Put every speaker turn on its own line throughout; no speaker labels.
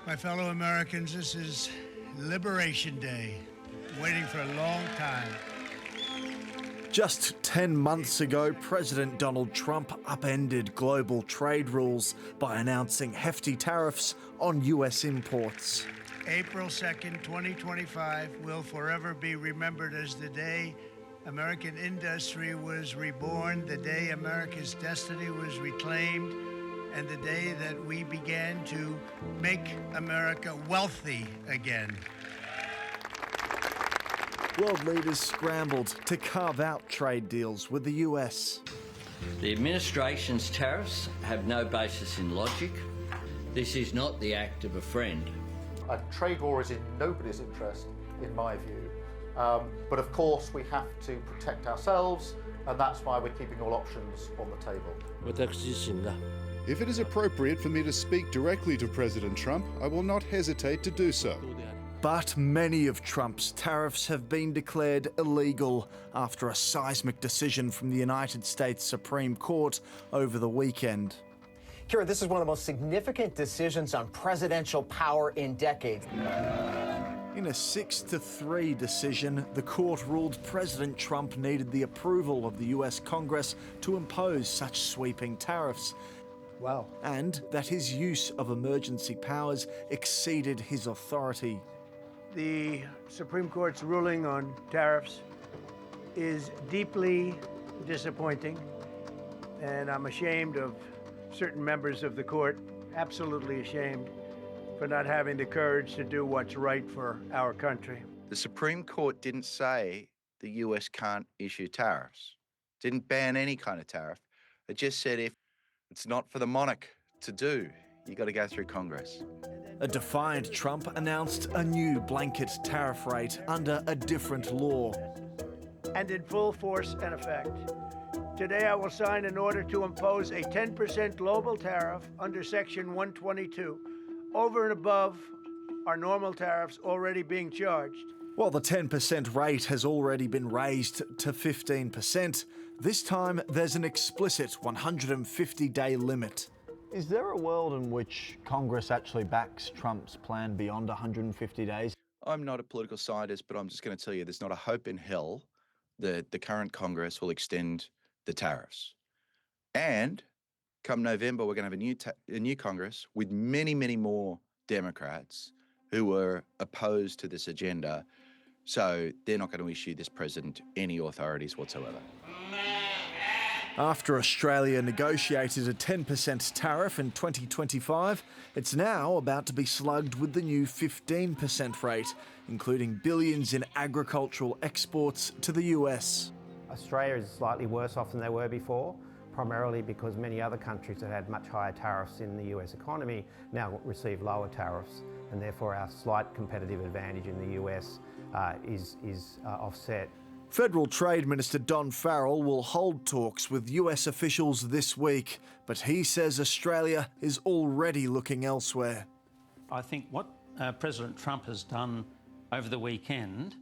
My fellow Americans, this is Liberation Day. Waiting for a long time.
Just 10 months ago, President Donald Trump upended global trade rules by announcing hefty tariffs on US imports.
April 2nd, 2025 will forever be remembered as the day American industry was reborn, the day America's destiny was reclaimed, and the day that we began to make America wealthy again.
World leaders scrambled to carve out trade deals with the US.
The administration's tariffs have no basis in logic. This is not the act of a friend.
A trade war is in nobody's interest, in my view. But of course, we have to protect ourselves, and that's why we're keeping all options on the table.
If it is appropriate for me to speak directly to President Trump, I will not hesitate to do so.
But many of Trump's tariffs have been declared illegal after a seismic decision from the United States Supreme Court over the weekend.
Kira, this is one of the most significant decisions on presidential power in decades.
In a 6-3 decision, the court ruled President Trump needed the approval of the US Congress to impose such sweeping tariffs.
Wow.
And that his use of emergency powers exceeded his authority.
The Supreme Court's ruling on tariffs is deeply disappointing, and I'm ashamed of certain members of the court, absolutely ashamed, for not having the courage to do what's right for our country.
The Supreme Court didn't say the US can't issue tariffs, didn't ban any kind of tariff. It just said if it's not for the monarch to do, you got to go through Congress.
A defiant Trump announced a new blanket tariff rate under a different law.
And in full force and effect. Today I will sign an order to impose a 10% global tariff under Section 122, over and above our normal tariffs already being charged.
While the 10% rate has already been raised to 15%, this time there's an explicit 150-day limit.
Is there a world in which Congress actually backs Trump's plan beyond 150 days?
I'm not a political scientist, but I'm just going to tell you there's not a hope in hell that the current Congress will extend the tariffs. And come November, we're going to have a new Congress with many, many more Democrats who are opposed to this agenda. So they're not going to issue this president any authorities whatsoever.
After Australia negotiated a 10% tariff in 2025, it's now about to be slugged with the new 15% rate, including billions in agricultural exports to the US.
Australia is slightly worse off than they were before, primarily because many other countries that had much higher tariffs in the US economy now receive lower tariffs, and therefore our slight competitive advantage in the US is offset.
Federal Trade Minister Don Farrell will hold talks with US officials this week, but he says Australia is already looking elsewhere.
I think what President Trump has done over the weekend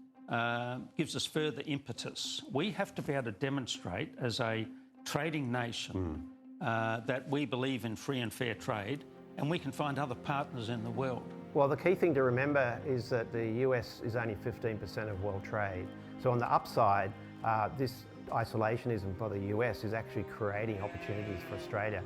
gives us further impetus. We have to be able to demonstrate as a trading nation that we believe in free and fair trade, and we can find other partners in the world.
Well, the key thing to remember is that the US is only 15% of world trade. So on the upside, this isolationism for the US is actually creating opportunities for Australia.